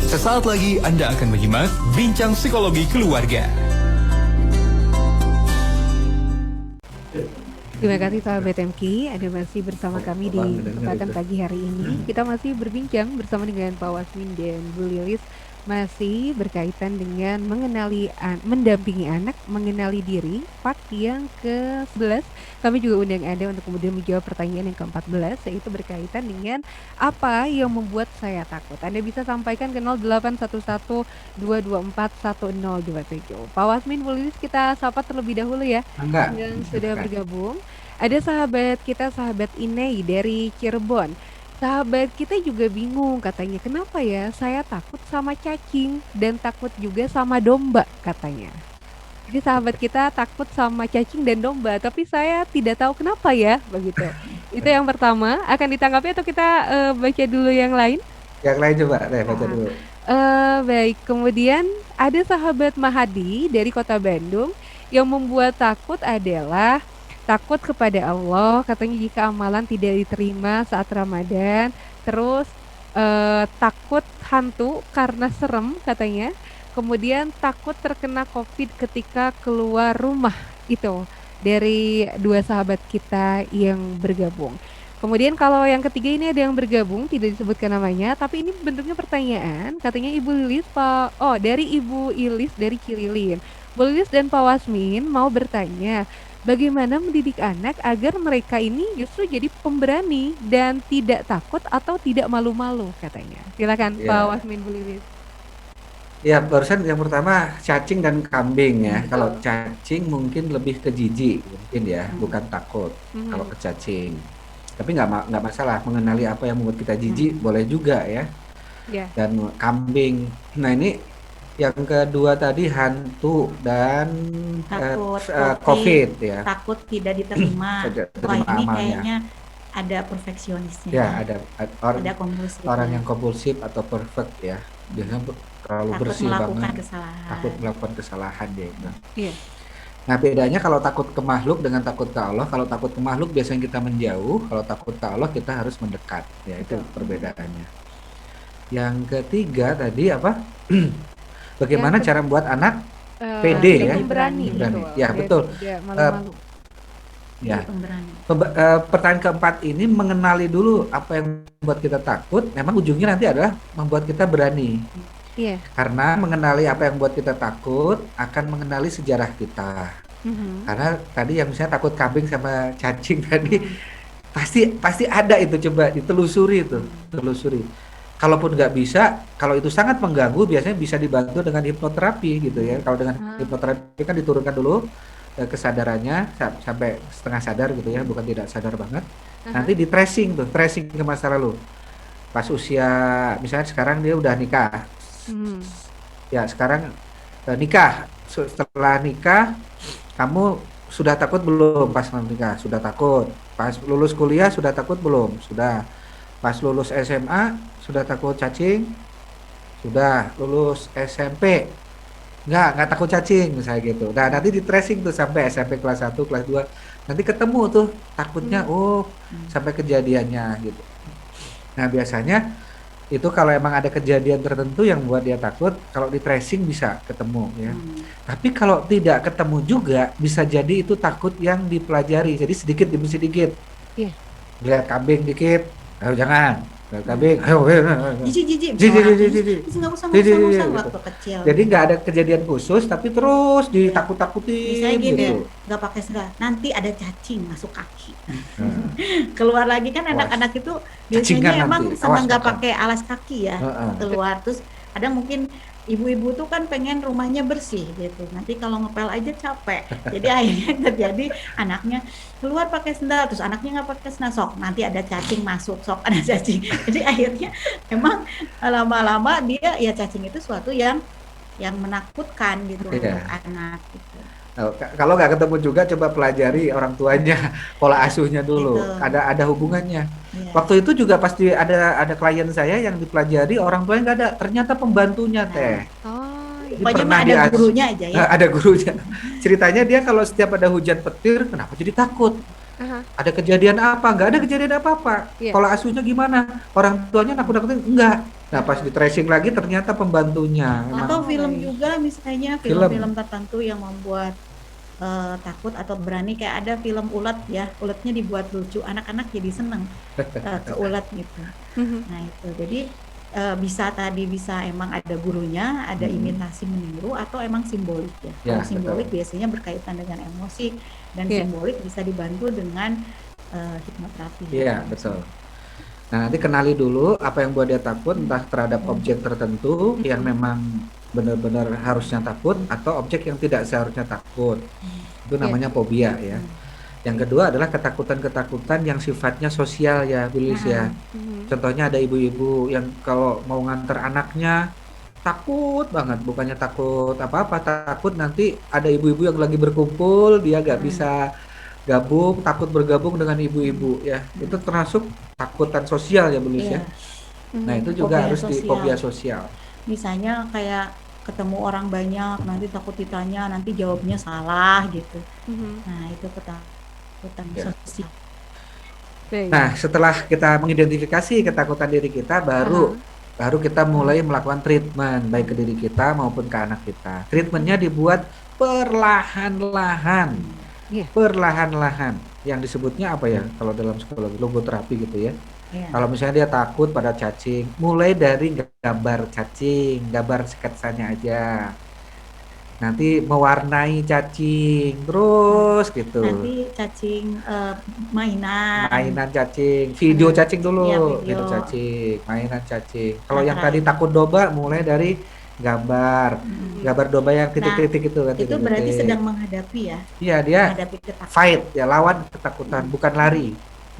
Sesaat lagi Anda akan menyimak Bincang Psikologi Keluarga. Terima kasih sahabat MK, Anda masih bersama kami di kesempatan pagi hari ini. Kita masih berbincang bersama dengan Pak Wasmin dan Bu Lilis, masih berkaitan dengan mendampingi anak, mengenali diri, part yang ke-11. Kami juga undang Anda untuk kemudian menjawab pertanyaan yang ke-14, yaitu berkaitan dengan apa yang membuat saya takut. Anda bisa sampaikan ke 0811-224-1027. Pak Wasmin, Bu Lilis, kita sapa terlebih dahulu ya, yang sudah bergabung. Ada sahabat kita, sahabat Inei dari Cirebon. Sahabat kita juga bingung katanya, kenapa ya saya takut sama cacing dan takut juga sama domba katanya. Jadi sahabat kita takut sama cacing dan domba, tapi saya tidak tahu kenapa ya, begitu. Itu yang pertama, akan ditanggapi atau kita baca dulu yang lain? Yang lain coba, baca dulu. Baik, kemudian ada sahabat Mahadi dari Kota Bandung, yang membuat takut adalah takut kepada Allah, katanya jika amalan tidak diterima saat Ramadan. Terus takut hantu karena serem katanya. Kemudian takut terkena COVID ketika keluar rumah. Itu dari dua sahabat kita yang bergabung. Kemudian kalau yang ketiga ini ada yang bergabung, tidak disebutkan namanya, tapi ini bentuknya pertanyaan. Katanya Ibu Lilis, dari Ibu Ilis dari Cililin. Bu Lilis dan Pak Wasmin mau bertanya, bagaimana mendidik anak agar mereka ini justru jadi pemberani dan tidak takut atau tidak malu-malu katanya. Silakan Pak Wasmin, Bu Lilis. Ya, barusan yang pertama cacing dan kambing ya. Kalau cacing mungkin lebih ke jijik mungkin ya, bukan takut. Kalau ke cacing. Tapi nggak masalah, mengenali apa yang membuat kita jijik boleh juga ya. Dan kambing. Nah ini yang kedua tadi hantu dan takut COVID ya. Takut tidak diterima. Wah ini amalnya. Kayaknya ada perfeksionisnya. Ya ada kompulsif. Orang yang kompulsif atau perfect ya. Biasanya terlalu bersih banget. Takut melakukan kesalahan dia itu. Iya. Nah bedanya kalau takut ke makhluk dengan takut ke Allah. Kalau takut ke makhluk biasanya kita menjauh. Kalau takut ke Allah kita harus mendekat. Ya itu perbedaannya. Yang ketiga tadi apa? Bagaimana cara membuat anak pede ya? Berani. Ya betul. Pertanyaan keempat ini mengenali dulu apa yang membuat kita takut. Memang ujungnya nanti adalah membuat kita berani. Karena mengenali apa yang membuat kita takut akan mengenali sejarah kita. Karena tadi yang misalnya takut kambing sama cacing tadi pasti ada itu, coba ditelusuri itu, telusuri. Kalaupun nggak bisa, kalau itu sangat mengganggu, biasanya bisa dibantu dengan hipnoterapi gitu ya. Kalau dengan hipnoterapi kan diturunkan dulu kesadarannya sampai setengah sadar gitu ya, bukan tidak sadar banget. Nanti di tracing ke masa lalu. Pas usia, misalnya sekarang dia udah nikah. Ya sekarang nikah. Setelah nikah, kamu sudah takut belum pas menikah? Sudah takut. Pas lulus kuliah sudah takut belum? Sudah. Pas lulus SMA sudah takut cacing? Sudah. Lulus SMP nggak takut cacing misalnya gitu. Nah nanti di tracing tuh sampai SMP kelas 1, kelas 2 nanti ketemu tuh takutnya sampai kejadiannya gitu. Nah biasanya itu kalau emang ada kejadian tertentu yang buat dia takut, kalau di tracing bisa ketemu ya. Tapi kalau tidak ketemu juga bisa jadi itu takut yang dipelajari, jadi sedikit demi sedikit. Lihat kambing dikit, jangan kambing, jijik nggak usah waktu kecil. Jadi nggak ada kejadian khusus, tapi terus ditakut-takutin. Misalnya gini, nggak pakai sendal, nanti ada cacing masuk kaki. Keluar lagi kan anak-anak itu biasanya emang senang nggak pakai alas kaki ya, keluar terus ada mungkin ibu-ibu tuh kan pengen rumahnya bersih gitu. Nanti kalau ngepel aja capek. Jadi akhirnya terjadi anaknya keluar pakai sendal, terus anaknya nggak pakai sendal, sok nanti ada cacing masuk, sok ada cacing. Jadi akhirnya emang lama-lama dia ya cacing itu suatu yang menakutkan gitu untuk anak gitu. Kalau nggak ketemu juga coba pelajari orang tuanya, pola asuhnya dulu. Ada hubungannya. Waktu itu juga pasti ada klien saya yang dipelajari orang tuanya nggak ada, ternyata pembantunya teh. Pokoknya ada gurunya aja ya. Ada gurunya. Ceritanya dia kalau setiap ada hujan petir, kenapa jadi takut? Ada kejadian apa? Nggak ada kejadian apa-apa. Pola asuhnya gimana? Orang tuanya nakut-nakutin? Enggak. Nah, pas di tracing lagi ternyata pembantunya. Atau film juga misalnya film-film tertentu yang membuat takut atau berani, kayak ada film ulat ya, ulatnya dibuat lucu, anak-anak jadi seneng ke ulat gitu. Nah itu jadi bisa emang ada gurunya, ada imitasi meniru, atau emang simbolik ya. Kalau simbolik biasanya berkaitan dengan emosi, dan simbolik bisa dibantu dengan hipnoterapi. Iya, betul. Nah, nanti kenali dulu apa yang buat dia takut, entah terhadap objek tertentu yang memang benar-benar harusnya takut, atau objek yang tidak seharusnya takut. Itu namanya fobia ya. Yang kedua adalah ketakutan-ketakutan yang sifatnya sosial ya, Bilis ya. Contohnya ada ibu-ibu yang kalau mau nganter anaknya takut banget, bukannya takut apa-apa, takut nanti ada ibu-ibu yang lagi berkumpul, dia gak bisa gabung, takut bergabung dengan ibu-ibu ya. Itu termasuk takutan sosial ya, Bilis ya. Nah, itu juga harus di fobia sosial. Misalnya kayak ketemu orang banyak, nanti takut ditanya, nanti jawabnya salah gitu. Nah, itu ketakutan sosial. Nah, setelah kita mengidentifikasi ketakutan diri kita, baru kita mulai melakukan treatment baik ke diri kita maupun ke anak kita. Treatmentnya dibuat perlahan-lahan, perlahan-lahan. Yang disebutnya apa ya? Kalau dalam psikologi logoterapi gitu ya. Kalau misalnya dia takut pada cacing, mulai dari gambar cacing, gambar sketsanya aja. Nanti mewarnai cacing, terus gitu. Nanti cacing mainan cacing, video cacing dulu, video cacing, mainan cacing. Kalau yang tadi takut domba, mulai dari gambar domba yang titik-titik itu kan. Itu berarti sedang menghadapi ya? Iya, dia fight ya, lawan ketakutan, bukan lari,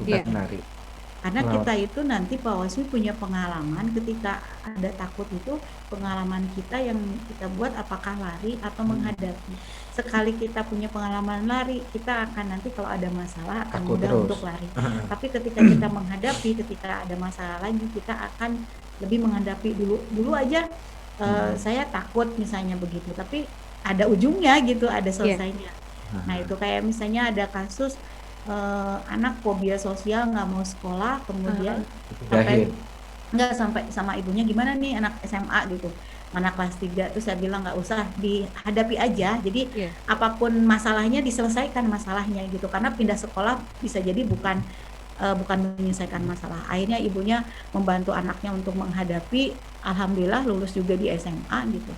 lari. Karena kita itu nanti Pak Wasmi punya pengalaman ketika ada takut itu, pengalaman kita yang kita buat apakah lari atau menghadapi. Sekali kita punya pengalaman lari, kita akan nanti kalau ada masalah akan mudah untuk lari. Tapi ketika kita menghadapi, ketika ada masalah lagi, kita akan lebih menghadapi dulu aja. Saya takut misalnya begitu, tapi ada ujungnya gitu, ada selesainya. Nah itu kayak misalnya ada kasus anak fobia sosial, nggak mau sekolah, kemudian sampai sama ibunya, gimana nih anak SMA gitu, anak kelas 3, terus saya bilang nggak usah, dihadapi aja, jadi apapun masalahnya diselesaikan masalahnya gitu, karena pindah sekolah bisa jadi bukan menyelesaikan masalah. Akhirnya ibunya membantu anaknya untuk menghadapi, alhamdulillah lulus juga di SMA gitu.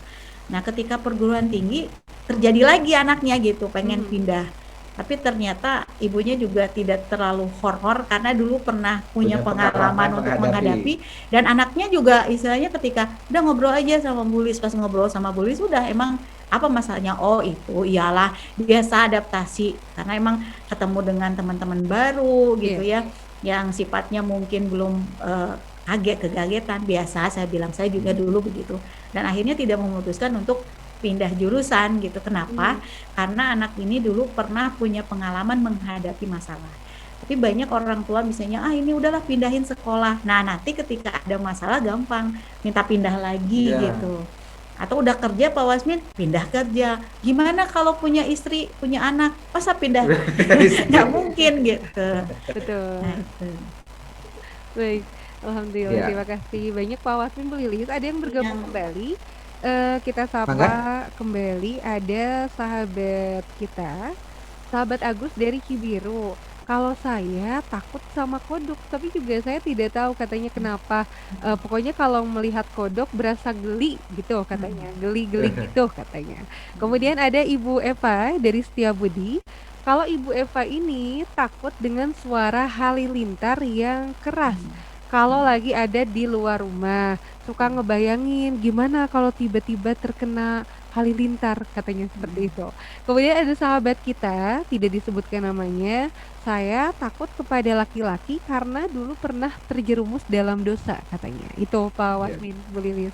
Nah ketika perguruan tinggi terjadi lagi anaknya gitu pengen pindah, tapi ternyata ibunya juga tidak terlalu horor karena dulu pernah punya pengalaman untuk menghadapi, dan anaknya juga istilahnya ketika udah ngobrol aja sama bulis, pas ngobrol sama bulis udah emang apa masalahnya, oh itu iyalah biasa adaptasi karena emang ketemu dengan teman-teman baru gitu ya, yang sifatnya mungkin belum kegagetan, biasa. Saya bilang saya juga dulu begitu, dan akhirnya tidak memutuskan untuk pindah jurusan gitu. Kenapa? Karena anak ini dulu pernah punya pengalaman menghadapi masalah. Tapi banyak orang tua misalnya, ini udahlah pindahin sekolah. Nah nanti ketika ada masalah gampang minta pindah lagi gitu. Atau udah kerja Pak Wasmin, pindah kerja. Gimana kalau punya istri, punya anak, masa pindah? Nggak mungkin gitu. Betul. Nah, itu. Baik, alhamdulillah. Terima kasih banyak Pak Wasmin, Bu Lilis. Ada yang bergabung kembali. Kita sapa kembali, ada sahabat kita, sahabat Agus dari Cibiru. Kalau saya takut sama kodok, tapi juga saya tidak tahu katanya kenapa. Pokoknya kalau melihat kodok berasa geli gitu katanya, geli-geli gitu katanya. Kemudian ada Ibu Eva dari Setiabudi. Kalau Ibu Eva ini takut dengan suara halilintar yang keras. Kalau lagi ada di luar rumah, suka ngebayangin gimana kalau tiba-tiba terkena halilintar, katanya seperti itu. Kemudian ada sahabat kita, tidak disebutkan namanya, saya takut kepada laki-laki karena dulu pernah terjerumus dalam dosa, katanya. Itu Pak Wasmin, Bu Lilis.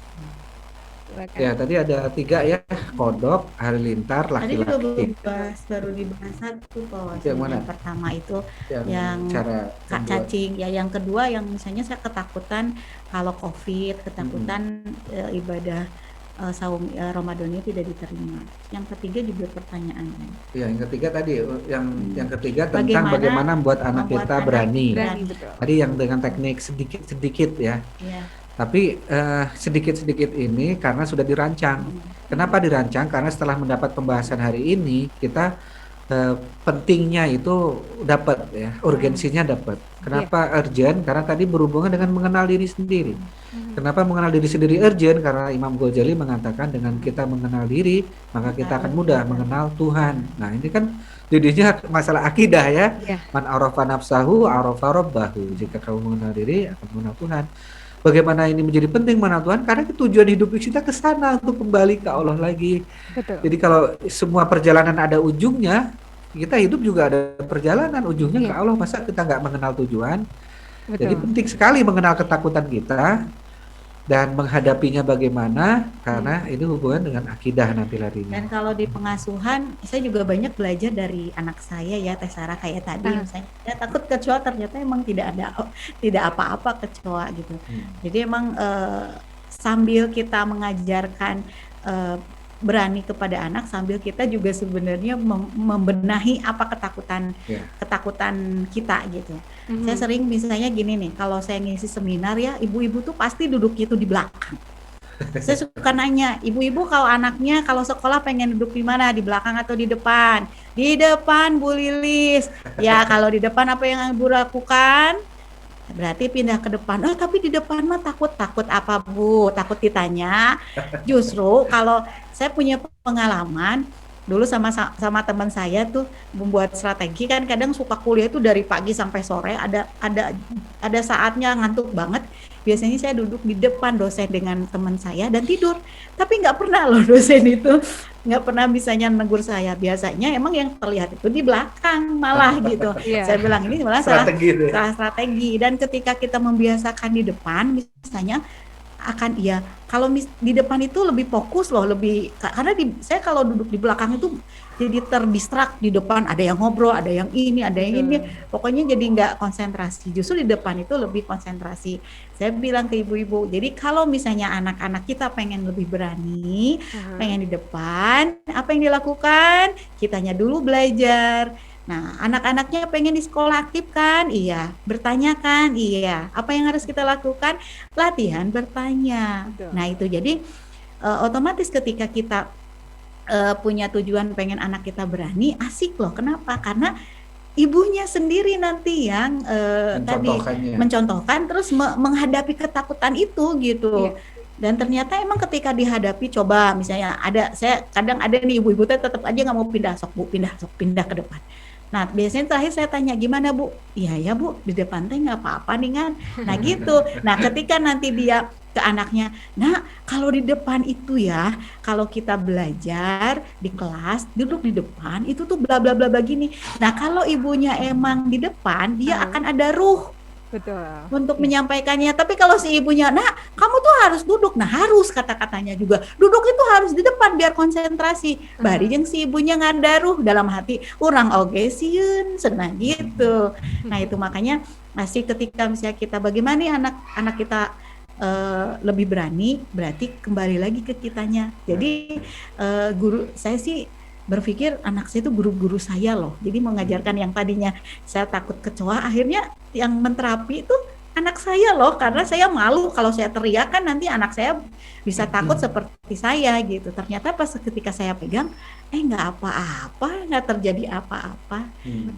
Ya, tadi ada 3 ya, kodok, halilintar, laki-laki. Tadi baru dibahas satu Pak Wasmin. Yang pertama itu yang cacing, ya yang kedua yang misalnya saya ketakutan kalau COVID, ketakutan ibadah saum Ramadan ini tidak diterima. Yang ketiga juga pertanyaannya. Ya, yang ketiga tadi, yang ketiga tentang bagaimana membuat anak kita berani. Tadi yang dengan teknik sedikit-sedikit ya. Tapi sedikit-sedikit ini karena sudah dirancang. Kenapa dirancang? Karena setelah mendapat pembahasan hari ini, kita pentingnya itu dapat ya, urgensinya dapat. Kenapa urgent? Karena tadi berhubungan dengan mengenal diri sendiri. Kenapa mengenal diri sendiri urgent? Karena Imam Ghazali mengatakan dengan kita mengenal diri, maka kita akan mudah mengenal Tuhan. Nah, ini kan jadinya masalah akidah ya. Man arafa nafsahu arafa rabbahu. Jika kamu mengenal diri, akan mengenal Tuhan. Bagaimana ini menjadi penting mengenal Tuhan? Karena tujuan hidup kita ke sana untuk kembali ke Allah lagi. Betul. Jadi kalau semua perjalanan ada ujungnya, kita hidup juga ada perjalanan ujungnya ke Allah. Masa kita nggak mengenal tujuan? Betul. Jadi penting sekali mengenal ketakutan kita dan menghadapinya bagaimana, karena ini hubungan dengan akidah nanti larinya. Dan kalau di pengasuhan, saya juga banyak belajar dari anak saya ya, Teh Sarah, kayak tadi misalnya saya takut kecoa, ternyata emang tidak apa-apa kecoa gitu. Jadi emang sambil kita mengajarkan berani kepada anak, sambil kita juga sebenarnya membenahi apa ketakutan kita gitu. Saya sering misalnya gini nih, kalau saya ngisi seminar ya, ibu-ibu tuh pasti duduknya tuh di belakang. Saya suka nanya, ibu-ibu kalau anaknya kalau sekolah pengen duduk di mana, di belakang atau di depan? Di depan, Bu Lilis. Ya kalau di depan apa yang ibu lakukan? Berarti pindah ke depan. Tapi di depan mah takut apa Bu? Takut ditanya. Justru kalau saya punya pengalaman dulu sama teman saya tuh membuat strategi, kan kadang suka kuliah tuh dari pagi sampai sore, ada saatnya ngantuk banget. Biasanya saya duduk di depan dosen dengan teman saya dan tidur. Tapi nggak pernah loh dosen itu nggak pernah bisanya negur saya. Biasanya emang yang terlihat itu di belakang malah gitu. Saya bilang ini malah salah strategi. Dan ketika kita membiasakan di depan, misalnya akan kalau di depan itu lebih fokus loh, karena saya kalau duduk di belakang itu jadi terdistrak. Di depan ada yang ngobrol, ada yang ini, pokoknya jadi nggak konsentrasi. Justru di depan itu lebih konsentrasi. Saya bilang ke ibu-ibu, jadi kalau misalnya anak-anak kita pengen lebih berani, pengen di depan, apa yang dilakukan? Kitanya dulu belajar. Nah, anak-anaknya pengen di sekolah aktif kan? Iya. Bertanya kan? Iya. Apa yang harus kita lakukan? Latihan bertanya. Betul. Nah, itu jadi otomatis ketika kita punya tujuan pengen anak kita berani, asik loh. Kenapa? Karena ibunya sendiri nanti yang mencontohkan terus menghadapi ketakutan itu gitu. Iya. Dan ternyata emang ketika dihadapi, coba misalnya saya kadang ada nih ibu-ibu tetap aja nggak mau pindah, sok pindah ke depan. Nah, biasanya terakhir saya tanya, gimana Bu? Iya ya Bu, di depan teh nggak apa-apa nih kan. Nah gitu. Nah ketika nanti dia ke anaknya, nah kalau di depan itu ya, kalau kita belajar di kelas, duduk di depan, itu tuh bla bla bla begini. Nah kalau ibunya emang di depan, dia akan ada ruh. Betul. Untuk menyampaikannya. Tapi kalau si ibunya, nah kamu tuh harus duduk. Nah harus kata-katanya juga. Duduk itu harus di depan biar konsentrasi. Bari jeung si ibunya ngadaruh dalam hati. Urang oge sieun senang gitu. Nah itu makanya masih ketika misalnya kita bagaimana nih anak kita lebih berani, berarti kembali lagi ke kitanya. Jadi guru saya sih berpikir anak saya itu guru-guru saya loh. Jadi mengajarkan yang tadinya saya takut kecoa, akhirnya yang menterapi itu anak saya loh. Karena saya malu kalau saya teriak kan nanti anak saya bisa takut seperti saya gitu. Ternyata pas ketika saya pegang, nggak apa-apa, nggak terjadi apa-apa.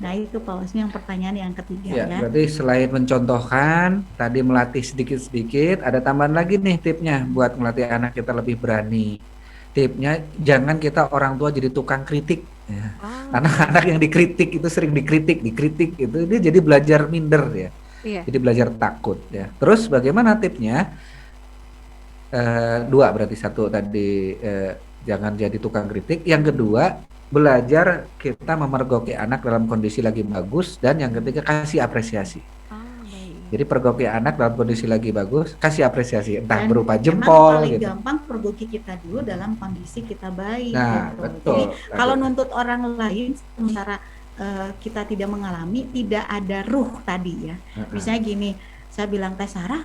Nah itu Pak Wasmi yang pertanyaan yang ketiga ya. Berarti selain mencontohkan, tadi melatih sedikit-sedikit, ada tambahan lagi nih tipnya buat melatih anak kita lebih berani. Tipnya, jangan kita orang tua jadi tukang kritik ya. Anak-anak yang dikritik itu sering dikritik itu dia jadi belajar minder ya. Jadi belajar takut ya. Terus bagaimana tipnya? Dua berarti, satu tadi jangan jadi tukang kritik, yang kedua belajar kita memergoki anak dalam kondisi lagi bagus, dan yang ketiga kasih apresiasi. Jadi pergoki anak dalam kondisi lagi bagus, kasih apresiasi, entah dan berupa jempol paling gitu. gampang pergoki kita dulu dalam kondisi kita baik. Nah, gitu. Betul. Jadi kalau nuntut orang lain sementara kita tidak mengalami, tidak ada ruh tadi ya. Misalnya gini, saya bilang Teh Sarah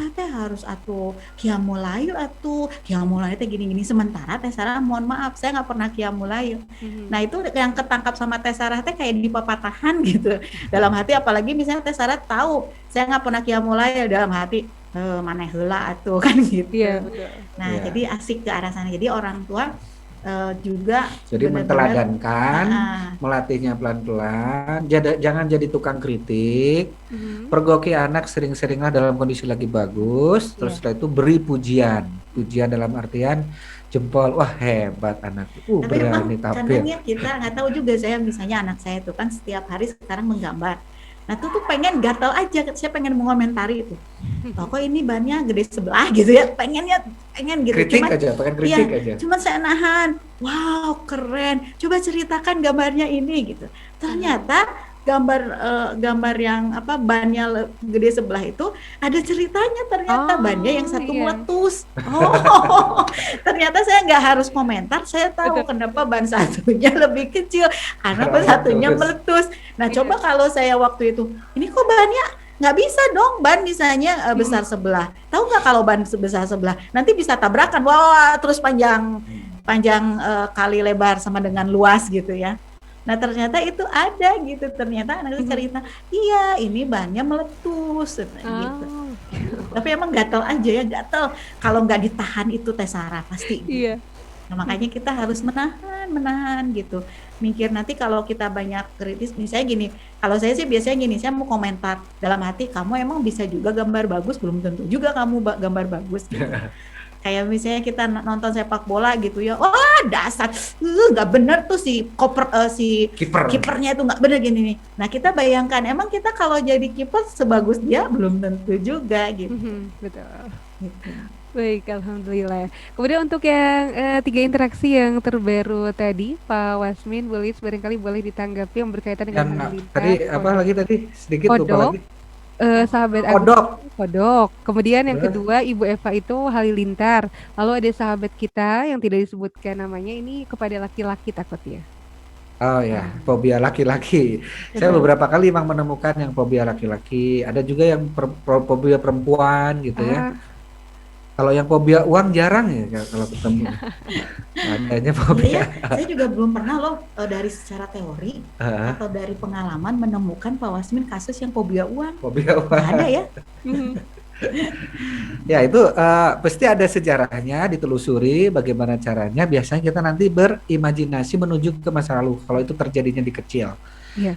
teh harus atuh qiyamul lail teh gini-gini, sementara Teh Sarah mohon maaf saya nggak pernah qiyamul lail. Nah itu yang ketangkap sama Teh Sarah teh kayak di papatahan gitu dalam hati. Apalagi misalnya Teh Sarah tahu saya nggak pernah qiyamul lail, dalam hati mana heula atuh kan gitu. Iya, betul. Nah, jadi asik ke arah sana. Jadi orang tua juga jadi benar-benar menteladankan, melatihnya pelan-pelan, jangan jadi tukang kritik, pergoki anak sering-seringlah dalam kondisi lagi bagus, terus setelah itu beri pujian dalam artian jempol, wah hebat anak, tapi berani memang tampil. kadangnya kita nggak tahu juga, saya misalnya anak saya itu kan setiap hari sekarang menggambar. Nah itu tuh pengen gatal aja, saya pengen mengomentari itu. Oh, kok ini bannya gede sebelah gitu ya, pengen gitu. Kritik aja, pengen kritik aja. Cuman saya nahan, wow keren, coba ceritakan gambarnya ini gitu. Ternyata gambar yang bannya gede sebelah itu ada ceritanya, ternyata bannya yang satu meletus. Ternyata saya nggak harus komentar, saya tahu kenapa ban satunya lebih kecil karena ban satunya meletus. Nah coba kalau saya waktu itu, ini kok bannya nggak bisa dong, ban misalnya besar sebelah, tahu nggak kalau ban sebesar sebelah nanti bisa tabrakan, wah terus panjang kali lebar sama dengan luas gitu ya. Nah ternyata itu ada gitu, ternyata anak cerita, iya ini bannya meletus gitu. Tapi emang gatel aja ya, gatel kalau nggak ditahan itu Teh Sarah pasti. Iya. Nah makanya kita harus menahan gitu. Mikir nanti kalau kita banyak kritis, misalnya gini, kalau saya sih biasanya gini, saya mau komentar dalam hati, kamu emang bisa juga gambar bagus, belum tentu juga kamu gambar bagus gitu. Kayak misalnya kita nonton sepak bola gitu ya, wah dasar nggak bener tuh si kipernya itu nggak bener gini nih. Nah kita bayangkan, emang kita kalau jadi kiper sebagus dia belum tentu juga gitu. Betul. Gitu. Baik, alhamdulillah. Kemudian untuk yang 3 interaksi yang terbaru tadi, Pak Wasmin, barangkali boleh ditanggapi yang berkaitan dengan halilintar. Tadi apa lagi tadi? Sedikit lupa lagi. Sahabat kodok. Kemudian yang kedua Ibu Eva itu halilintar. Lalu ada sahabat kita yang tidak disebutkan namanya, ini kepada laki-laki takutnya. Oh ya, fobia laki-laki. Saya beberapa kali memang menemukan yang fobia laki-laki. Ada juga yang fobia perempuan gitu ya. Kalau yang fobia uang jarang ya kalau ketemu. Adanya fobia. Saya juga belum pernah loh dari secara teori atau dari pengalaman menemukan Pak Wasmin kasus yang fobia uang. Fobia uang. Nggak ada ya? Ya itu pasti ada sejarahnya, ditelusuri bagaimana caranya. Biasanya kita nanti berimajinasi menuju ke masa lalu. Kalau itu terjadinya di kecil.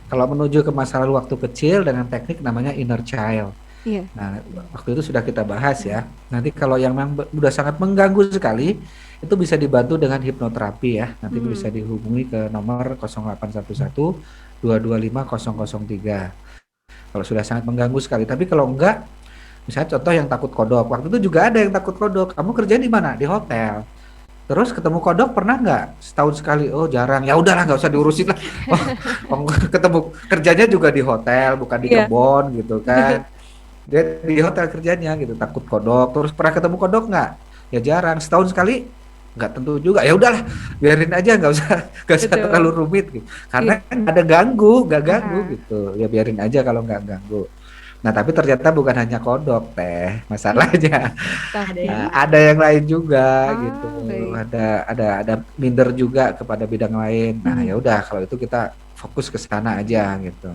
Kalau menuju ke masa lalu waktu kecil dengan teknik namanya inner child. Nah, waktu itu sudah kita bahas ya. Nanti kalau yang sudah sangat mengganggu sekali, itu bisa dibantu dengan hipnoterapi ya. Nanti bisa dihubungi ke nomor 0811 225 003. Kalau sudah sangat mengganggu sekali. Tapi kalau enggak, misalnya contoh yang takut kodok. Waktu itu juga ada yang takut kodok. Kamu kerja di mana? Di hotel. Terus ketemu kodok pernah nggak? Setahun sekali? Oh jarang. Ya udahlah, nggak usah diurusin lah. Ketemu kerjanya juga di hotel, bukan di kebun gitu kan. Dia di hotel kerjanya gitu, takut kodok. Terus pernah ketemu kodok nggak? Ya jarang, setahun sekali nggak tentu juga. Ya udahlah, biarin aja, nggak usah terlalu rumit gitu. Karena nggak ada ganggu gitu. Ya biarin aja kalau nggak ganggu. Nah tapi ternyata bukan hanya kodok Teh masalahnya. Ada yang lain juga gitu. Ada minder juga kepada bidang lain. Nah ya udah kalau itu kita fokus ke sana aja gitu.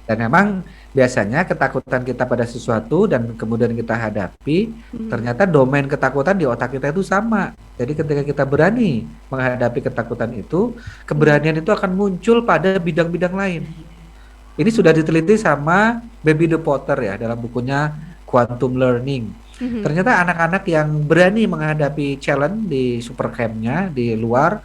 Dan memang biasanya ketakutan kita pada sesuatu dan kemudian kita hadapi, ternyata domain ketakutan di otak kita itu sama. Jadi ketika kita berani menghadapi ketakutan itu, keberanian itu akan muncul pada bidang-bidang lain. Ini sudah diteliti sama Baby the Potter ya dalam bukunya Quantum Learning. Ternyata anak-anak yang berani menghadapi challenge di super camp-nya di luar,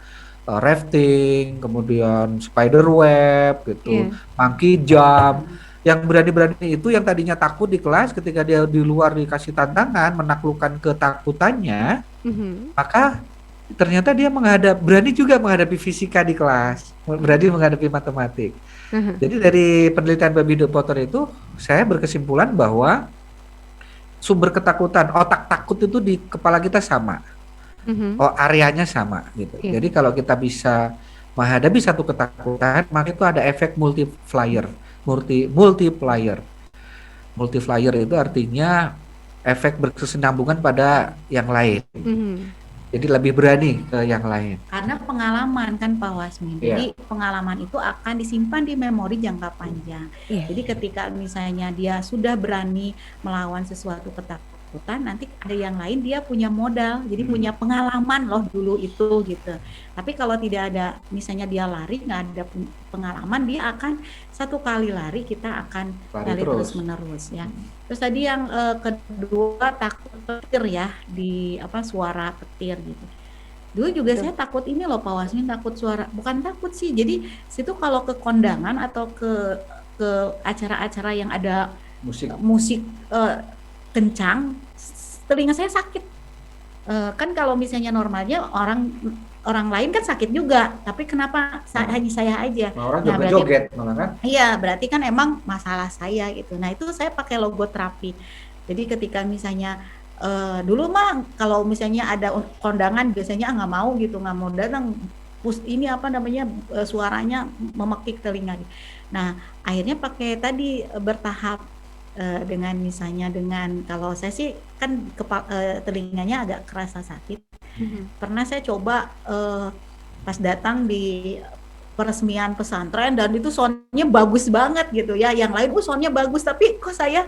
rafting, kemudian spider web gitu, monkey jump, yang berani-berani itu yang tadinya takut di kelas, ketika dia di luar dikasih tantangan menaklukkan ketakutannya, maka ternyata dia berani juga menghadapi fisika di kelas, berani menghadapi matematik. Jadi dari penelitian Baby the Potter itu saya berkesimpulan bahwa sumber ketakutan, otak takut itu di kepala kita sama. Areanya sama gitu. Jadi kalau kita bisa menghadapi satu ketakutan, maka itu ada efek multiplier. Multiplier itu artinya efek berkesinambungan pada yang lain. Jadi lebih berani ke yang lain. Karena pengalaman kan Pak Wasmin. Jadi pengalaman itu akan disimpan di memori jangka panjang. Jadi ketika misalnya dia sudah berani melawan sesuatu ketakutan, nanti ada yang lain dia punya modal. Jadi punya pengalaman loh dulu itu gitu. Tapi kalau tidak ada, misalnya dia lari nggak ada pengalaman, dia akan satu kali lari kita akan lari terus menerus ya. Terus tadi yang kedua takut petir ya, di suara petir gitu. Dulu juga saya takut ini loh Pak Wasmin, takut suara, bukan takut sih. Jadi situ kalau ke kondangan atau ke acara-acara yang ada musik kencang, telinga saya sakit. Kan kalau misalnya normalnya orang lain kan sakit juga, tapi kenapa hanya saya aja? Orang joget-joget malah kan? Iya, berarti kan emang masalah saya gitu. Nah itu saya pakai logoterapi. Jadi ketika misalnya dulu mah kalau misalnya ada kondangan biasanya nggak mau gitu, nggak mau datang. Suaranya memekik telinga. Nah akhirnya pakai tadi bertahap. Dengan misalnya kalau saya sih kan telinganya agak kerasa sakit. Pernah saya coba pas datang di peresmian pesantren dan itu soundnya bagus banget gitu ya, yang lain soundnya bagus tapi kok saya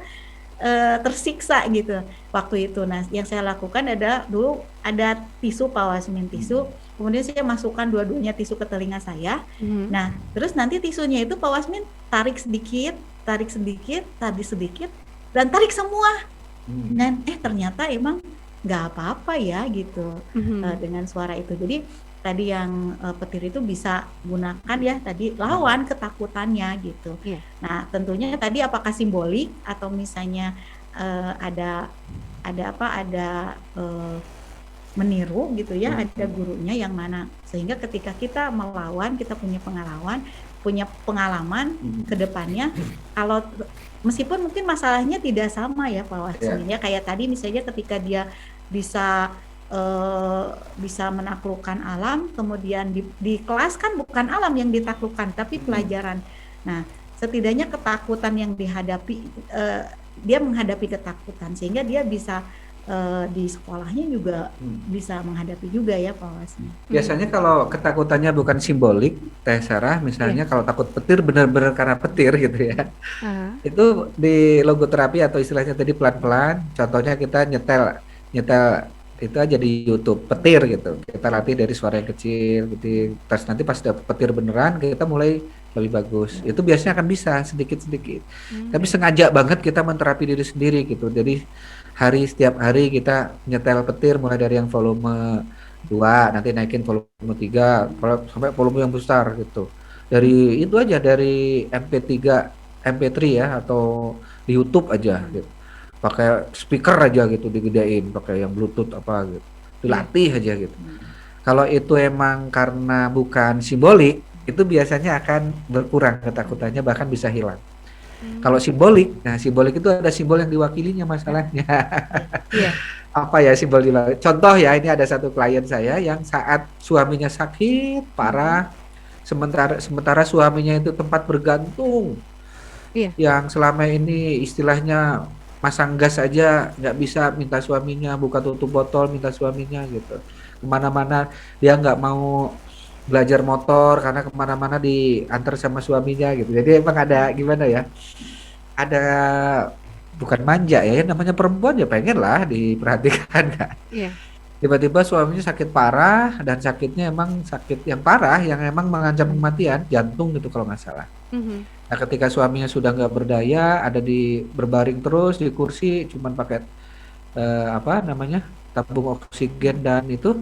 tersiksa gitu waktu itu. Nah yang saya lakukan dulu ada tisu Pak Wasmin, tisu, kemudian saya masukkan dua-duanya tisu ke telinga saya. Nah terus nanti tisunya itu Pak Wasmin tarik sedikit, dan tarik semua. Dan ternyata emang nggak apa-apa ya gitu dengan suara itu. Jadi tadi yang petir itu bisa gunakan ya tadi, lawan ketakutannya gitu. Nah tentunya tadi apakah simbolik atau misalnya ada meniru gitu ya, ada gurunya yang mana, sehingga ketika kita melawan, kita punya pengalaman ke depannya, kalau meskipun mungkin masalahnya tidak sama ya Pak Wasmin ya, kayak tadi misalnya ketika dia bisa menaklukkan alam, kemudian di kelas kan bukan alam yang ditaklukkan tapi pelajaran. Nah setidaknya ketakutan yang dihadapi, dia menghadapi ketakutan sehingga dia bisa di sekolahnya juga bisa menghadapi juga ya Pak Wasmi. Biasanya kalau ketakutannya bukan simbolik, Teh Sarah, misalnya kalau takut petir benar-benar karena petir gitu ya. Itu di logoterapi atau istilahnya tadi pelan-pelan, contohnya kita nyetel itu aja di YouTube, petir gitu. Kita latih dari suara yang kecil gitu. Terus nanti pas dapet petir beneran kita mulai lebih bagus. Itu biasanya akan bisa sedikit-sedikit. Tapi sengaja banget kita menterapi diri sendiri gitu. Jadi setiap hari kita nyetel petir mulai dari yang volume 2, nanti naikin volume 3 sampai volume yang besar gitu. Dari itu aja, dari MP3, MP3 ya, atau di YouTube aja gitu. Pakai speaker aja gitu, digedein, pakai yang Bluetooth apa gitu. Dilatih aja gitu. Kalau itu emang karena bukan simbolik, itu biasanya akan berkurang ketakutannya, bahkan bisa hilang. Kalau simbolik, nah simbolik itu ada simbol yang diwakilinya masalahnya. Apa ya simbol diwakili? Contoh ya, ini ada satu klien saya yang saat suaminya sakit parah, sementara suaminya itu tempat bergantung, yang selama ini istilahnya masang gas aja nggak bisa, minta suaminya buka tutup botol, minta suaminya gitu. Kemana-mana dia nggak mau belajar motor karena kemana-mana diantar sama suaminya gitu. Jadi emang ada gimana ya, ada bukan manja ya, namanya perempuan ya pengen lah diperhatikan kan. Tiba-tiba suaminya sakit parah, dan sakitnya emang sakit yang parah yang emang mengancam kematian, jantung gitu kalau nggak salah. Nah ketika suaminya sudah nggak berdaya, berbaring terus di kursi, cuman pakai tabung oksigen dan itu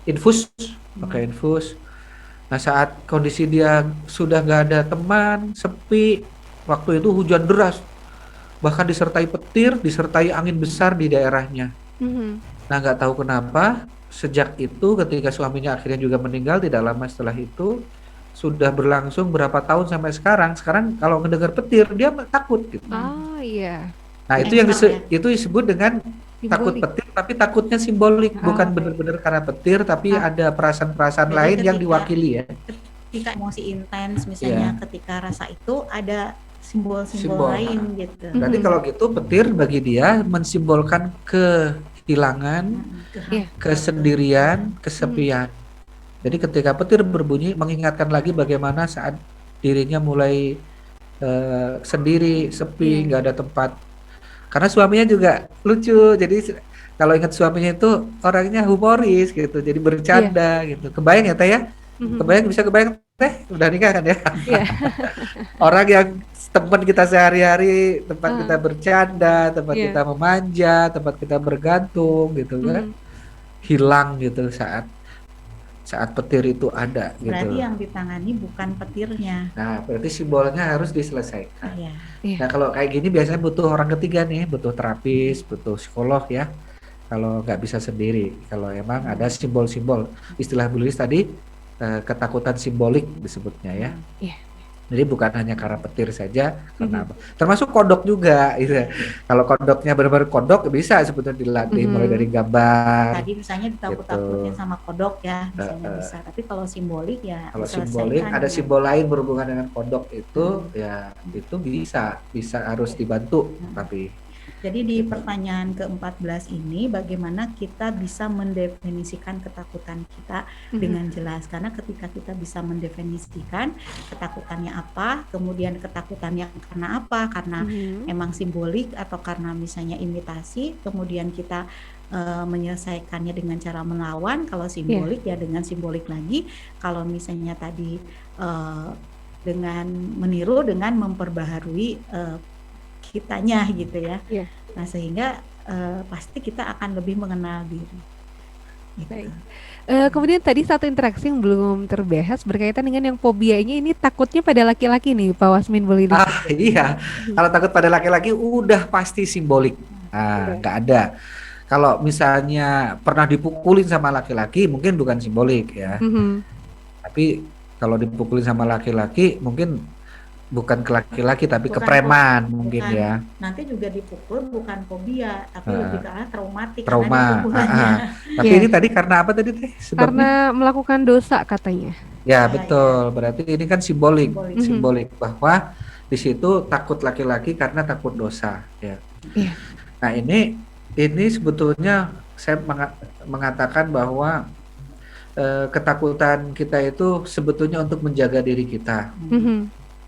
infus, pakai infus. Nah saat kondisi dia sudah nggak ada teman, sepi, waktu itu hujan deras, bahkan disertai petir, disertai angin besar di daerahnya. Nah nggak tahu kenapa sejak itu ketika suaminya akhirnya juga meninggal tidak lama setelah itu, sudah berlangsung berapa tahun sampai sekarang kalau mendengar petir dia takut gitu. Nah itu yang itu disebut dengan takut petir, tapi takutnya simbolik, bukan benar-benar karena petir, tapi ada perasaan-perasaan lain yang diwakili ya. Ketika emosi intens misalnya, ketika rasa itu ada simbol-simbol lain gitu. Berarti kalau gitu petir bagi dia mensimbolkan kehilangan, Iya. kesendirian, kesepian. Jadi ketika petir berbunyi mengingatkan lagi bagaimana saat dirinya mulai sendiri, sepi, nggak ada tempat. Karena suaminya juga lucu, jadi kalau ingat suaminya itu orangnya humoris gitu, jadi bercanda gitu. Kebayang ya Teh ya? Bisa kebayang Teh? Udah nikah kan ya? Iya. Orang yang teman kita sehari-hari, tempat kita bercanda, tempat kita memanja, tempat kita bergantung gitu kan, hilang gitu saat petir itu ada. Berarti gitu. yang ditangani bukan petirnya. Nah, berarti simbolnya harus diselesaikan. Iya. Nah, kalau kayak gini biasanya butuh orang ketiga nih, butuh terapis, butuh psikolog ya. Kalau nggak bisa sendiri, kalau emang ada simbol-simbol, istilah Bulis tadi ketakutan simbolik disebutnya ya. Iya. Jadi bukan hanya karena petir saja, karena apa? Termasuk kodok juga. Gitu. Kalau kodoknya benar-benar kodok bisa sebetulnya dilatih mulai dari gambar. Tadi misalnya ditakut-takutin sama kodok ya, misalnya bisa. Tapi kalau simbolik ya. Kalau simbolik ada simbol lain berhubungan dengan kodok itu, ya itu bisa harus dibantu. Tapi jadi di pertanyaan ke-14 ini bagaimana kita bisa mendefinisikan ketakutan kita dengan jelas, karena ketika kita bisa mendefinisikan ketakutannya apa, kemudian ketakutannya karena apa, karena emang simbolik atau karena misalnya imitasi, kemudian kita menyelesaikannya dengan cara melawan, kalau simbolik ya dengan simbolik lagi, kalau misalnya tadi dengan meniru dengan memperbaharui kitanya gitu ya. Nah sehingga pasti kita akan lebih mengenal diri. Gitu. Kemudian tadi satu interaksi yang belum terbahas berkaitan dengan yang fobianya ini, takutnya pada laki-laki nih Pak Wasmin, boleh iya, kalau takut pada laki-laki udah pasti simbolik. Nggak ada. Kalau misalnya pernah dipukulin sama laki-laki mungkin bukan simbolik ya. Tapi kalau dipukulin sama laki-laki mungkin bukan ke laki-laki tapi ke preman mungkin ya. Nanti juga dipukul bukan fobia tapi lebih ke arah traumatik. Trauma. Tapi ini tadi karena apa tadi Teh? Karena melakukan dosa katanya. Ya betul. Berarti ini kan simbolik bahwa di situ takut laki-laki karena takut dosa ya. Nah ini sebetulnya saya mengatakan bahwa ketakutan kita itu sebetulnya untuk menjaga diri kita.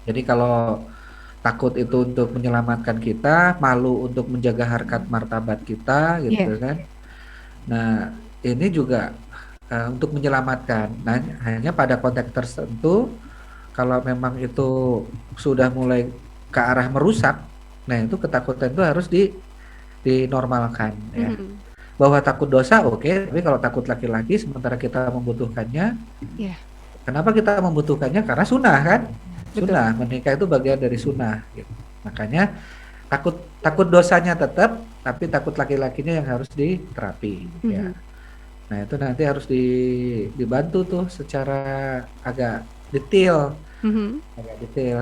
Jadi kalau takut itu untuk menyelamatkan kita, malu untuk menjaga harkat martabat kita, gitu kan. Nah, ini juga untuk menyelamatkan. Nah, hanya pada konteks tertentu, kalau memang itu sudah mulai ke arah merusak, nah itu ketakutan itu harus dinormalkan. Ya. Bahwa takut dosa, oke, tapi kalau takut laki-laki, sementara kita membutuhkannya, kenapa kita membutuhkannya? Karena sunnah kan. Sunnah, menikah itu bagian dari sunnah gitu. Makanya takut dosanya tetap, tapi takut laki-lakinya yang harus diterapi ya. Nah itu nanti harus dibantu tuh secara agak detail,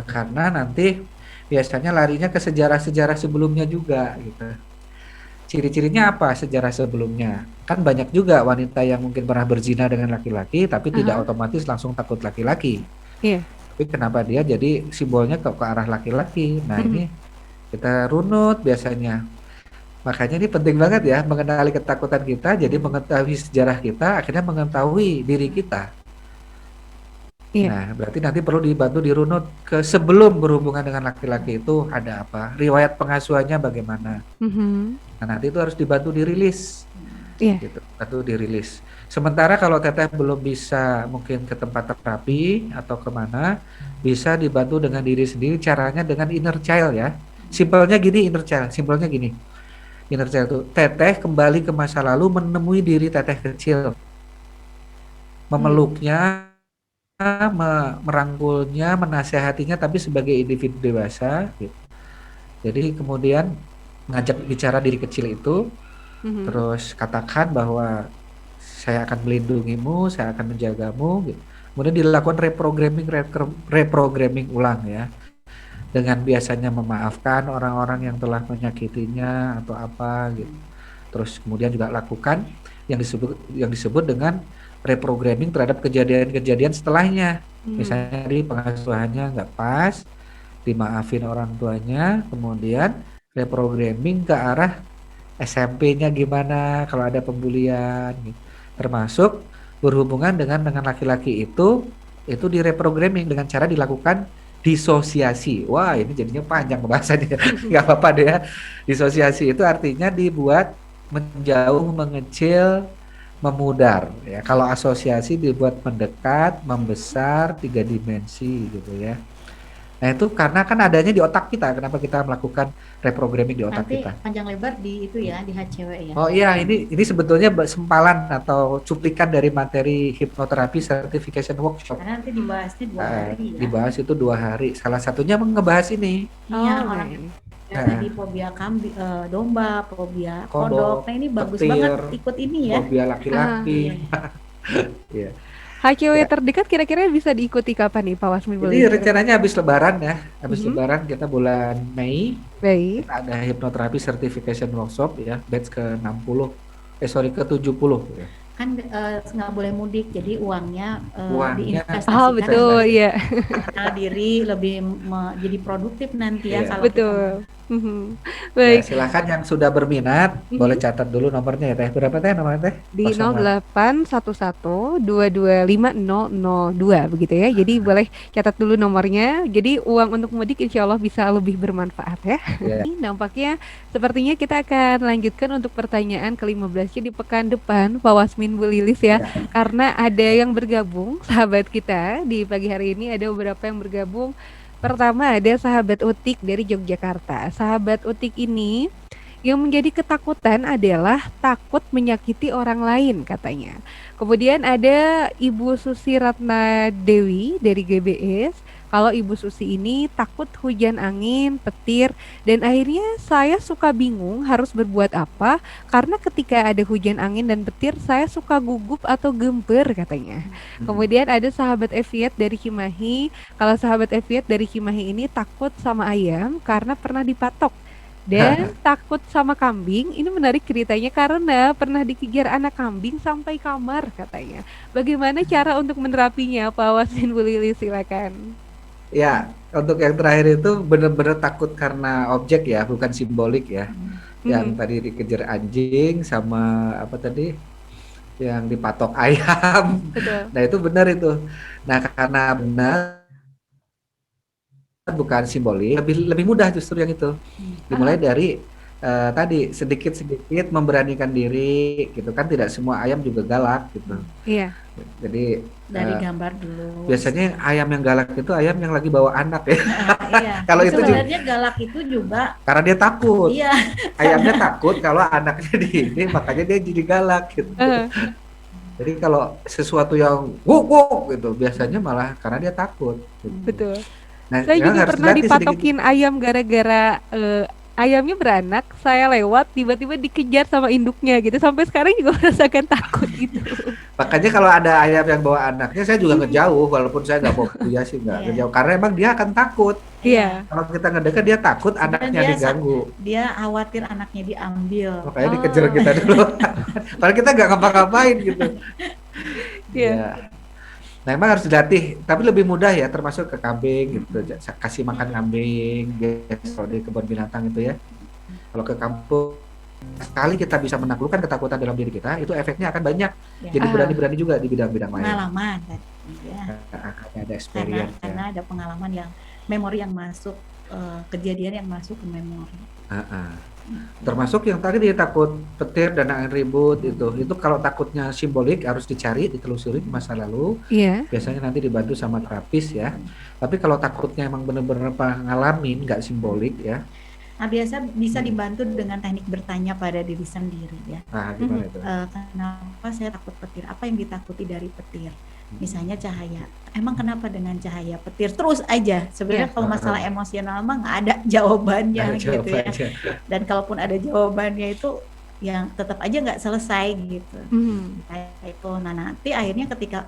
karena nanti biasanya larinya ke sejarah-sejarah sebelumnya juga gitu. Ciri-cirinya apa sejarah sebelumnya? Kan banyak juga wanita yang mungkin pernah berzina dengan laki-laki tapi tidak otomatis langsung takut laki-laki. Tapi kenapa dia jadi simbolnya ke arah laki-laki? Nah ini kita runut biasanya. Makanya ini penting banget ya mengenali ketakutan kita, jadi mengetahui sejarah kita, akhirnya mengetahui diri kita. Nah berarti nanti perlu dibantu dirunut ke sebelum berhubungan dengan laki-laki itu ada apa, riwayat pengasuhannya bagaimana. Nah nanti itu harus dibantu dirilis. Gitu, bantu dirilis. Sementara kalau Teteh belum bisa mungkin ke tempat terapi atau kemana, bisa dibantu dengan diri sendiri, caranya dengan inner child ya. Simpelnya gini inner child, simpelnya gini. Inner child itu Teteh kembali ke masa lalu menemui diri Teteh kecil. Memeluknya, merangkulnya, menasehatinya tapi sebagai individu dewasa gitu. Jadi kemudian ngajak bicara diri kecil itu, terus katakan bahwa saya akan melindungimu, saya akan menjagamu gitu. Kemudian dilakukan reprogramming ulang ya. Dengan biasanya memaafkan orang-orang yang telah menyakitinya atau apa gitu. Terus kemudian juga lakukan yang disebut dengan reprogramming terhadap kejadian-kejadian setelahnya. Misalnya di pengasuhannya nggak pas, dimaafin orang tuanya, kemudian reprogramming ke arah SMP-nya gimana kalau ada pembulian gitu. Termasuk berhubungan dengan laki-laki itu direprogramming dengan cara dilakukan disosiasi. Wah, ini jadinya panjang pembahasannya. Nggak apa-apa deh ya. Disosiasi itu artinya dibuat menjauh, mengecil, memudar. Ya, kalau asosiasi dibuat mendekat, membesar, 3 dimensi gitu ya. Nah itu karena kan adanya di otak kita. Kenapa kita melakukan reprogramming di otak Nanti kita? panjang lebar di itu ya, di HCW ya. Oh iya, ini sebetulnya sempalan atau cuplikan dari materi hipnoterapi certification workshop. Karena nanti dibahasnya 2 hari ya. Dibahas itu 2 hari. Salah satunya ngebahas ini. Iya, orang tadi fobia kambing, domba, fobia kodok. Nah ini bagus petir, banget ikut ini ya. Fobia laki-laki. Iya. HCW terdekat kira-kira bisa diikuti kapan nih Pak Wasmin? Jadi rencananya habis Lebaran ya, habis Lebaran kita bulan Mei. Baik. Kita ada hipnoterapi certification workshop ya, batch ke-60, ke-70 ya. Kan nggak boleh mudik, jadi uangnya diinvestasikan. Oh betul, iya. Diri lebih jadi produktif nanti ya kalau betul. Ya, Baik. silakan yang sudah berminat boleh catat dulu nomornya ya Teh. Berapa Teh nomornya Teh? Di 0811225002 begitu ya. Jadi boleh catat dulu nomornya. Jadi uang untuk mudik insya Allah bisa lebih bermanfaat ya. Ini nampaknya sepertinya kita akan lanjutkan untuk pertanyaan ke-15 di pekan depan Pak Wasmin, Bu Lilis ya. Karena ada yang bergabung sahabat kita di pagi hari ini, ada beberapa yang bergabung. Pertama ada sahabat Utik dari Yogyakarta. Sahabat Utik ini yang menjadi ketakutan adalah takut menyakiti orang lain katanya. Kemudian ada Ibu Susi Ratna Dewi dari GBS. Kalau Ibu Susi ini takut hujan angin, petir, dan akhirnya saya suka bingung harus berbuat apa karena ketika ada hujan angin dan petir saya suka gugup atau gemper katanya. Kemudian ada sahabat Eviet dari Cimahi. Kalau sahabat Eviet dari Cimahi ini takut sama ayam karena pernah dipatok. Dan takut sama kambing. Ini menarik ceritanya karena pernah dikejar anak kambing sampai kamar katanya. Bagaimana cara untuk menerapinya Pak Wasmin, Bu Lili, silakan. Ya, untuk yang terakhir itu benar-benar takut karena objek ya, bukan simbolik ya. Yang tadi dikejar anjing sama apa tadi? Yang dipatok ayam. Betul. Nah, itu benar itu. Nah, karena benar bukan simbolik, lebih mudah justru yang itu. Dimulai dari tadi sedikit-sedikit memberanikan diri gitu kan, tidak semua ayam juga galak gitu. Iya. Jadi dari gambar dulu. Biasanya ayam yang galak itu ayam yang lagi bawa anak ya. Iya. Kalau itu sebenarnya galak itu juga karena dia takut. Iya. Ayamnya takut kalau anaknya ini, makanya dia jadi galak gitu. Jadi kalau sesuatu yang wuk gitu, biasanya malah karena dia takut. Gitu. Betul. Nah, saya juga pernah dipatokin sedikit. ayam gara-gara ayamnya beranak, saya lewat tiba-tiba dikejar sama induknya gitu. Sampai sekarang juga merasakan takut gitu. Makanya kalau ada ayam yang bawa anaknya, saya juga ngejauh, walaupun saya nggak fobia sih nggak ngejauh, karena emang dia akan takut. Iya. Kalau kita ngedekat dia takut anaknya diganggu. Dia khawatir anaknya diambil. Makanya dikejar kita dulu. Padahal kita nggak ngapa-ngapain gitu. Iya. Nah, emang harus dilatih, tapi lebih mudah ya, termasuk ke kambing gitu, kasih makan kambing, kalau di kebun binatang itu ya. Kalau ke kampung, sekali kita bisa menaklukkan ketakutan dalam diri kita, itu efeknya akan banyak. Jadi berani-berani juga di bidang-bidang lain. Pengalaman ya. Akan ada experience. Karena ada pengalaman yang memori yang masuk, kejadian yang masuk ke memori. Termasuk yang tadi dia takut petir dan angin ribut itu kalau takutnya simbolik harus dicari, ditelusuri di masa lalu. Biasanya nanti dibantu sama terapis ya. Tapi kalau takutnya emang benar-benar ngalamin nggak simbolik ya. Nah, biasa bisa dibantu dengan teknik bertanya pada diri sendiri ya. Gimana itu? Kenapa saya takut petir? Apa yang ditakuti dari petir? Misalnya cahaya. Emang kenapa dengan cahaya petir? Terus aja. Sebenarnya kalau masalah emosional mah nggak ada jawabannya gitu ya. Dan kalaupun ada jawabannya itu yang tetap aja nggak selesai gitu. Kayak itu. Nah, nanti akhirnya ketika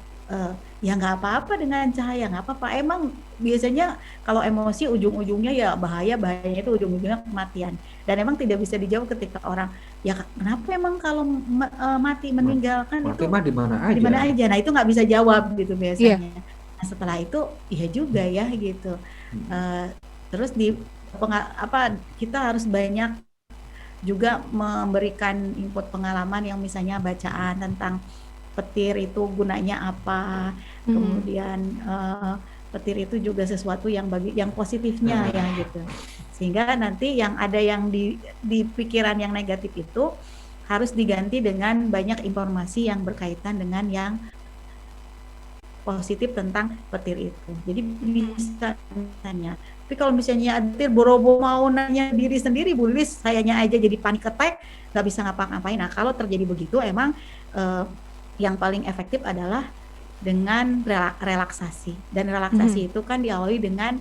ya nggak apa-apa dengan cahaya, nggak apa-apa. Emang biasanya kalau emosi ujung-ujungnya ya bahayanya itu ujung-ujungnya kematian. Dan emang tidak bisa dijawab ketika orang ya kenapa emang kalau mati meninggalkan mati itu mah di mana aja. Nah itu nggak bisa jawab gitu biasanya. Nah, setelah itu iya juga ya gitu. Terus kita harus banyak juga memberikan input pengalaman yang misalnya bacaan tentang petir itu gunanya apa, kemudian petir itu juga sesuatu yang positifnya ya gitu, sehingga nanti yang ada yang di pikiran yang negatif itu harus diganti dengan banyak informasi yang berkaitan dengan yang positif tentang petir itu. Jadi bisa tanya. Tapi kalau misalnya petir boro-boro mau nanya diri sendiri, Bu Lilis, sayanya aja jadi panic attack, nggak bisa ngapa-ngapain. Nah kalau terjadi begitu, emang yang paling efektif adalah dengan relaksasi. Dan relaksasi itu kan diawali dengan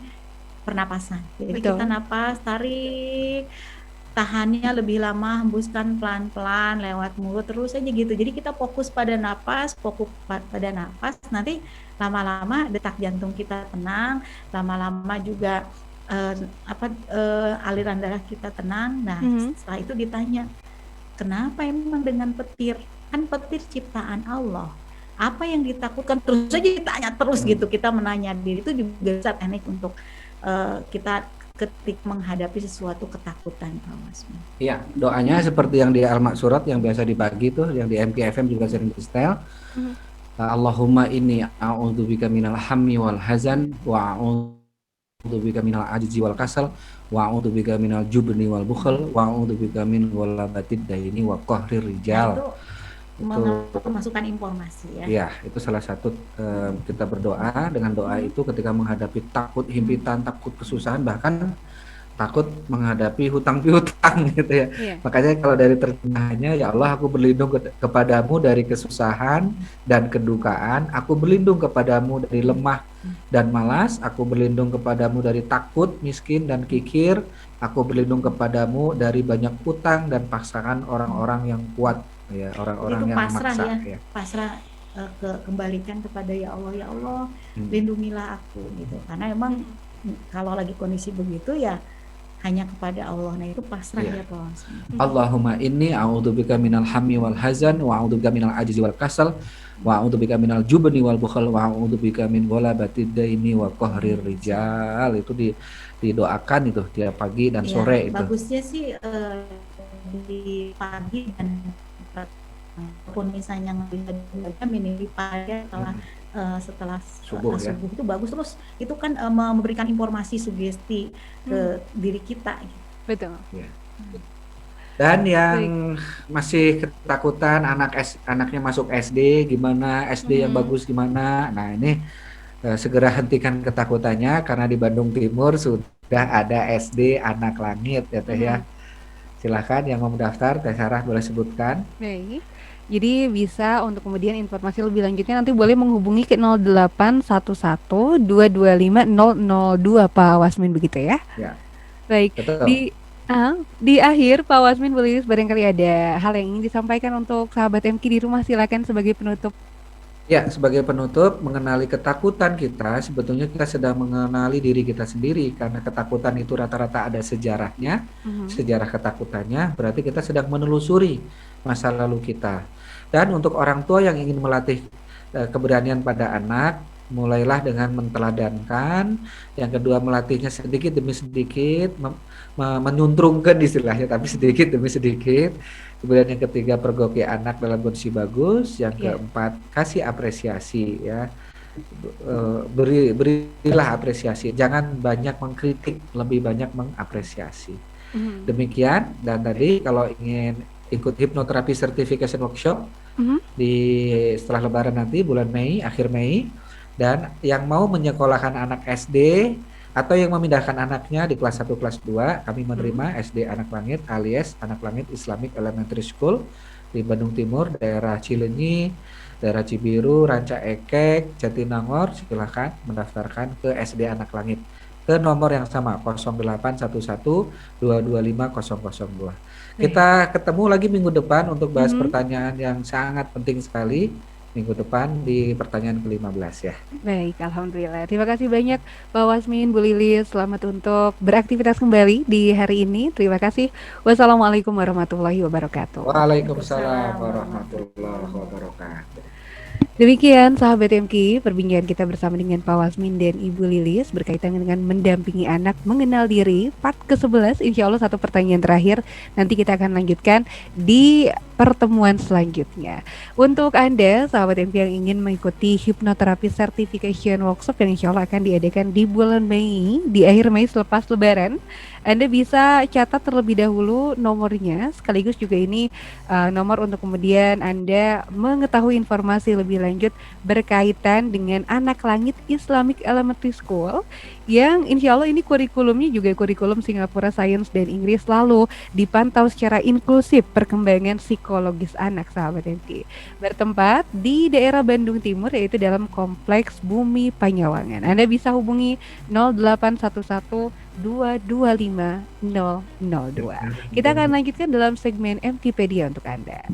pernapasan. Jadi kita napas, tarik, tahannya lebih lama, hembuskan pelan-pelan lewat mulut terus aja gitu. Jadi kita fokus pada napas, nanti lama-lama detak jantung kita tenang, lama-lama juga aliran darah kita tenang. Nah, setelah itu ditanya, kenapa emang dengan petir? Kan petir ciptaan Allah. Apa yang ditakutkan? Terus aja ditanya terus gitu. Kita menanya diri itu juga bisa teknik untuk kita ketika menghadapi sesuatu ketakutan, Pak Wasmin. Iya, doanya seperti yang di Al-Maksurat yang biasa dibagi tuh, yang di MKFM juga sering di setel. Allahumma inni a'udzubika minal hammi wal hazan wa a'udzubika minal ajzi wal kasal wa a'udzubika minal jubni wal bukhl wa a'udzubika min walabatid daini wa qahrir rijal. Memasukkan informasi ya. Iya, itu salah satu kita berdoa. Dengan doa itu ketika menghadapi takut himpitan, takut kesusahan, bahkan takut menghadapi hutang piutang gitu ya. Makanya kalau dari terjemahannya, ya Allah aku berlindung kepadamu dari kesusahan dan kedukaan, aku berlindung kepadamu dari lemah dan malas, aku berlindung kepadamu dari takut, miskin dan kikir, aku berlindung kepadamu dari banyak hutang dan paksaan orang-orang yang kuat. Ya, orang-orang yang pasrah memaksa, ya. Pasrah kembalikan kepada ya Allah, lindungilah aku gitu. Karena emang kalau lagi kondisi begitu ya hanya kepada Allah. Nah itu pasrah ya Pak. Allahumma inni a'udzubika minal hammi wal hazan wa a'udzubika minal ajzi wal kasal wa a'udzubika minal jubni wal bukhl wa a'udzubika min walabatid daini wa qahrir rijal. Itu didoakan itu tiap pagi dan sore itu. Bagusnya sih di pagi dan pun misalnya nggak mini pagi setelah subuh itu bagus. Terus itu kan memberikan informasi sugesti ke diri kita gitu. Betul ya. Dan yang masih ketakutan anaknya masuk SD, gimana SD yang bagus gimana, nah ini segera hentikan ketakutannya karena di Bandung Timur sudah ada SD Anak Langit ya Teh ya. Silakan yang mau mendaftar, Teh Sarah boleh sebutkan. Baik. Jadi bisa untuk kemudian informasi lebih lanjutnya nanti boleh menghubungi ke 0811-225-002 Pak Wasmin begitu ya? Ya. Baik. Betul. Di akhir Pak Wasmin boleh barangkali ada hal yang ingin disampaikan untuk sahabat MQ di rumah, silakan sebagai penutup. Ya, sebagai penutup, mengenali ketakutan kita, sebetulnya kita sedang mengenali diri kita sendiri, karena ketakutan itu rata-rata ada sejarahnya, sejarah ketakutannya, berarti kita sedang menelusuri masa lalu kita. Dan untuk orang tua yang ingin melatih keberanian pada anak, mulailah dengan menteladankan, yang kedua melatihnya sedikit demi sedikit, menyuntrungkan istilahnya, tapi sedikit demi sedikit. Kemudian yang ketiga, pergoki anak dalam kondisi bagus. Yang keempat, kasih apresiasi ya. Berilah apresiasi. Jangan banyak mengkritik, lebih banyak mengapresiasi. Demikian. Dan tadi kalau ingin ikut hipnoterapi certification workshop setelah Lebaran nanti bulan Mei, akhir Mei. Dan yang mau menyekolahkan anak SD atau yang memindahkan anaknya di kelas 1, kelas 2, kami menerima SD Anak Langit alias Anak Langit Islamic Elementary School di Bandung Timur, daerah Cileunyi, daerah Cibiru, Ranca Ekek, Jatinangor. Silakan mendaftarkan ke SD Anak Langit ke nomor yang sama 0811-225-002. Kita ketemu lagi minggu depan untuk bahas pertanyaan yang sangat penting sekali. Minggu depan di pertanyaan ke-15 ya. Baik, alhamdulillah. Terima kasih banyak Pak Wasmin, Bu Lilis. Selamat untuk beraktivitas kembali di hari ini. Terima kasih. Wassalamualaikum warahmatullahi wabarakatuh. Waalaikumsalam warahmatullahi wabarakatuh. Demikian sahabat MK, perbincangan kita bersama dengan Pak Wasmin dan Ibu Lilis berkaitan dengan mendampingi anak mengenal diri part ke-11. Insya Allah satu pertanyaan terakhir, nanti kita akan lanjutkan di pertemuan selanjutnya. Untuk Anda sahabat MK yang ingin mengikuti hipnoterapi certification workshop yang insya Allah akan diadakan di bulan Mei, di akhir Mei selepas Lebaran, Anda bisa catat terlebih dahulu nomornya, sekaligus juga ini nomor untuk kemudian Anda mengetahui informasi lebih lanjut berkaitan dengan Anak Langit Islamic Elementary School yang insya Allah ini kurikulumnya juga kurikulum Singapura Science dan Inggris, lalu dipantau secara inklusif perkembangan psikologis anak sahabat MK. Bertempat di daerah Bandung Timur yaitu dalam Kompleks Bumi Panyawangan. Anda bisa hubungi 0811 225 002. Kita akan lanjutkan dalam segmen MKpedia untuk Anda.